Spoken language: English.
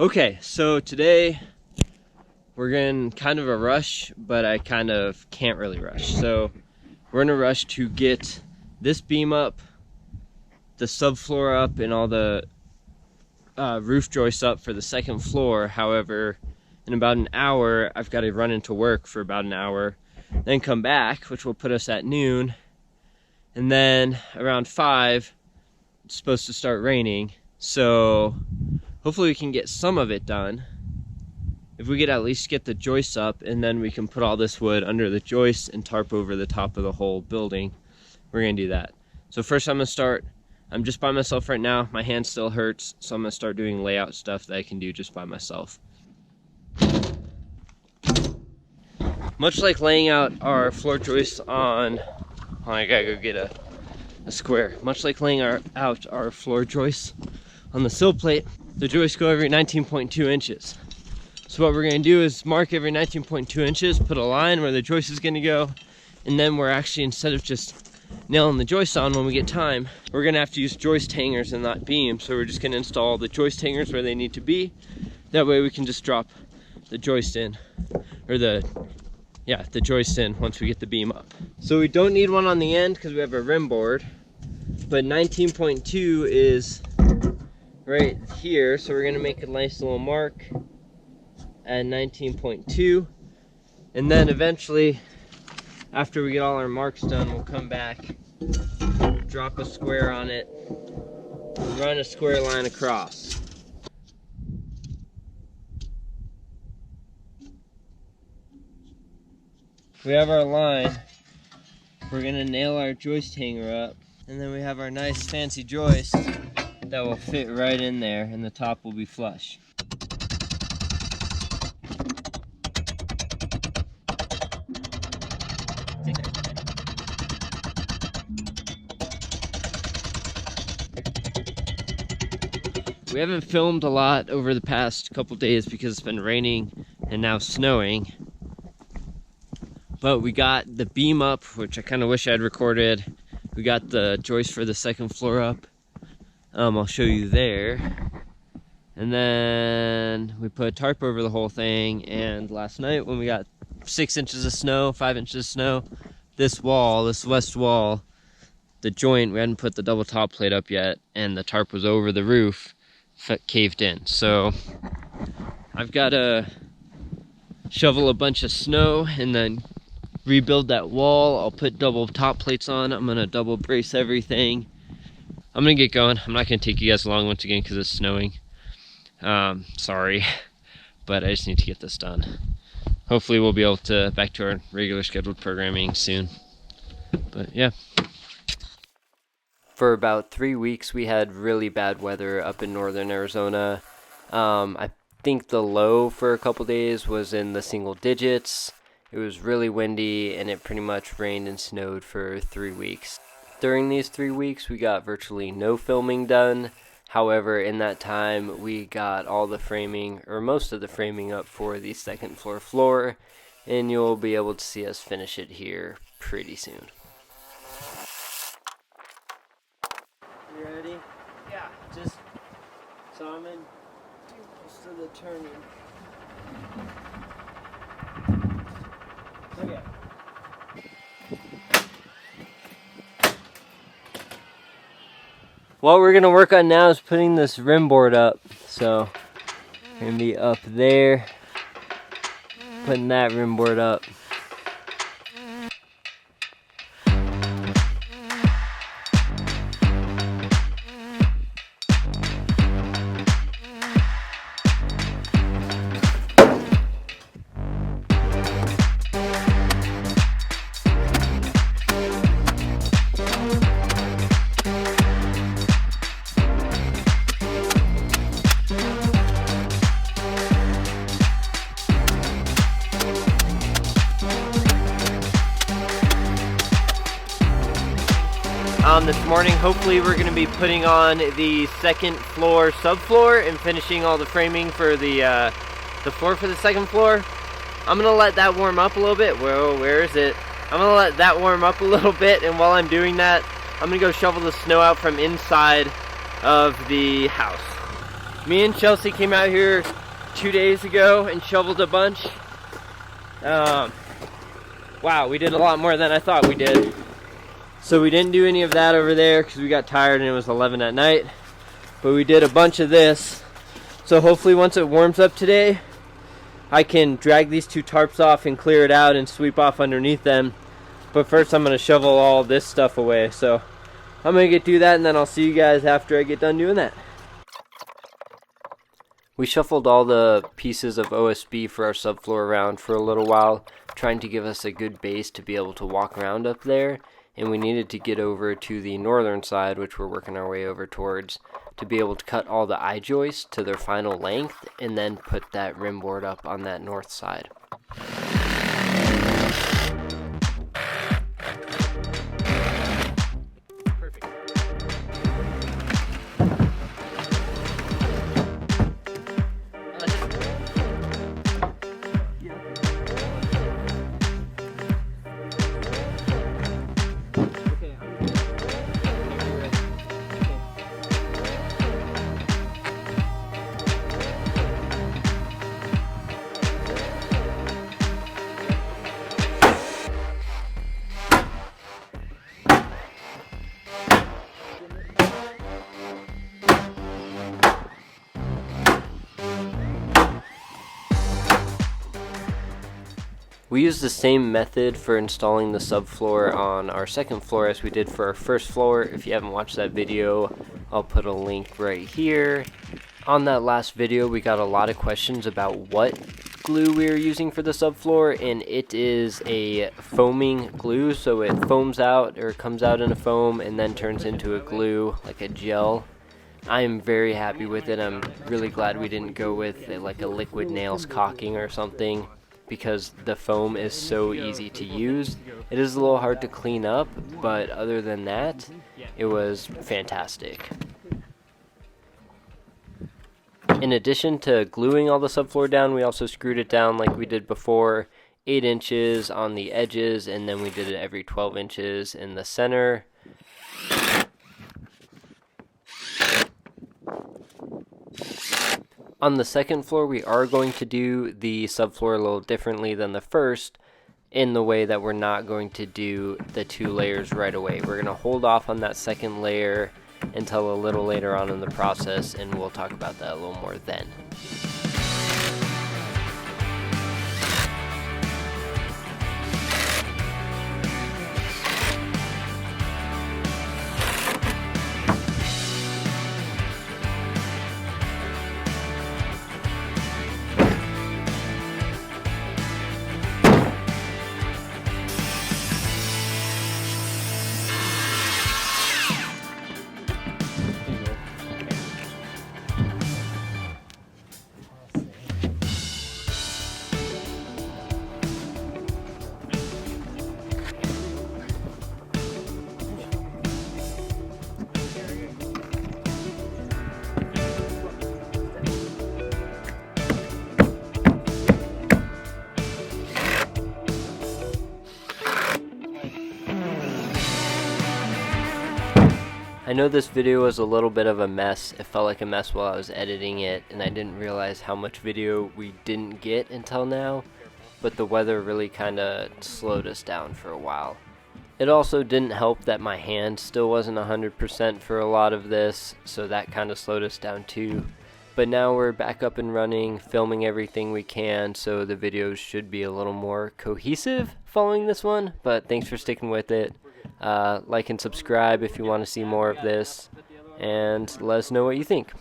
Okay, so today we're in kind of a rush, but I kind of can't really rush. So we're in a rush to get this beam up, the subfloor up, and all the roof joists up for the second floor. However, in about an hour, I've got to run into work for about an hour, then come back, which will put us at noon. And then around 5, it's supposed to start raining. So hopefully we can get some of it done. If we could at least get the joists up, and then we can put all this wood under the joists and tarp over the top of the whole building, we're gonna do that. So first I'm gonna start, I'm just by myself right now. My hand still hurts, so I'm gonna start doing layout stuff that I can do just by myself. Much like laying out our floor joists on, oh, I gotta go get a square. Much like laying out our floor joists on the sill plate, the joists go every 19.2 inches. So what we're gonna do is mark every 19.2 inches, put a line where the joist is gonna go, and then we're actually, instead of just nailing the joist on when we get time, we're gonna have to use joist hangers and not beams. So we're just gonna install the joist hangers where they need to be. That way we can just drop the joist in, or the joist in once we get the beam up. So we don't need one on the end because we have a rim board, but 19.2 is right here. So we're gonna make a nice little mark at 19.2. And then eventually, after we get all our marks done, we'll come back, drop a square on it, run a square line across. We have our line. We're gonna nail our joist hanger up, and then we have our nice fancy joist that will fit right in there, and the top will be flush. We haven't filmed a lot over the past couple days because it's been raining and now snowing. But we got the beam up, which I kind of wish I had recorded. We got the joist for the second floor up. I'll show you there. And then we put a tarp over the whole thing. And last night when we got 6 inches of snow, 5 inches of snow, this wall, this west wall, the joint, we hadn't put the double top plate up yet, and the tarp was over the roof, caved in. So I've got to shovel a bunch of snow and then rebuild that wall. I'll put double top plates on. I'm gonna double brace everything. I'm gonna get going. I'm not gonna take you guys along once again because it's snowing. Sorry, but I just need to get this done. Hopefully we'll be able to back to our regular scheduled programming soon. But yeah. For about 3 weeks we had really bad weather up in northern Arizona. I think the low for a couple days was in the single digits. It was really windy, and it pretty much rained and snowed for 3 weeks. During these 3 weeks, we got virtually no filming done. However, in that time, we got all the framing, or most of the framing, up for the second floor, and you'll be able to see us finish it here pretty soon. You ready? Yeah. Just, so I'm in most of the turning. Okay. What we're gonna work on now is putting this rim board up. So we're gonna be up there, putting that rim board up. This morning, hopefully we're going to be putting on the second floor subfloor and finishing all the framing for the floor for the second floor. I'm going to let that warm up a little bit. Whoa, where is it? I'm going to let that warm up a little bit, and while I'm doing that, I'm going to go shovel the snow out from inside of the house. Me and Chelsea came out here 2 days ago and shoveled a bunch. Wow, we did a lot more than I thought we did. So we didn't do any of that over there because we got tired and it was 11 at night. But we did a bunch of this. So hopefully once it warms up today, I can drag these 2 tarps off and clear it out and sweep off underneath them. But first I'm going to shovel all this stuff away. So I'm going to do that and then I'll see you guys after I get done doing that. We shuffled all the pieces of OSB for our subfloor around for a little while, trying to give us a good base to be able to walk around up there. And we needed to get over to the northern side, which we're working our way over towards, to be able to cut all the I-joists to their final length and then put that rim board up on that north side. We used the same method for installing the subfloor on our second floor as we did for our first floor. If you haven't watched that video, I'll put a link right here. On that last video, we got a lot of questions about what glue we are using for the subfloor, and it is a foaming glue, so it foams out or comes out in a foam and then turns into a glue, like a gel. I am very happy with it. I'm really glad we didn't go with like a liquid nails caulking or something, because the foam is so easy to use. It is a little hard to clean up, but other than that, it was fantastic. In addition to gluing all the subfloor down, we also screwed it down like we did before, 8 inches on the edges, and then we did it every 12 inches in the center. On the second floor, we are going to do the subfloor a little differently than the first, in the way that we're not going to do the 2 layers right away. We're going to hold off on that second layer until a little later on in the process, and we'll talk about that a little more then. I know this video was a little bit of a mess. It felt like a mess while I was editing it, and I didn't realize how much video we didn't get until now, but the weather really kind of slowed us down for a while. It also didn't help that my hand still wasn't 100% for a lot of this, so that kind of slowed us down too. But now we're back up and running, filming everything we can, so the videos should be a little more cohesive following this one, but thanks for sticking with it. Like and subscribe if you want to see more of this, and let us know what you think.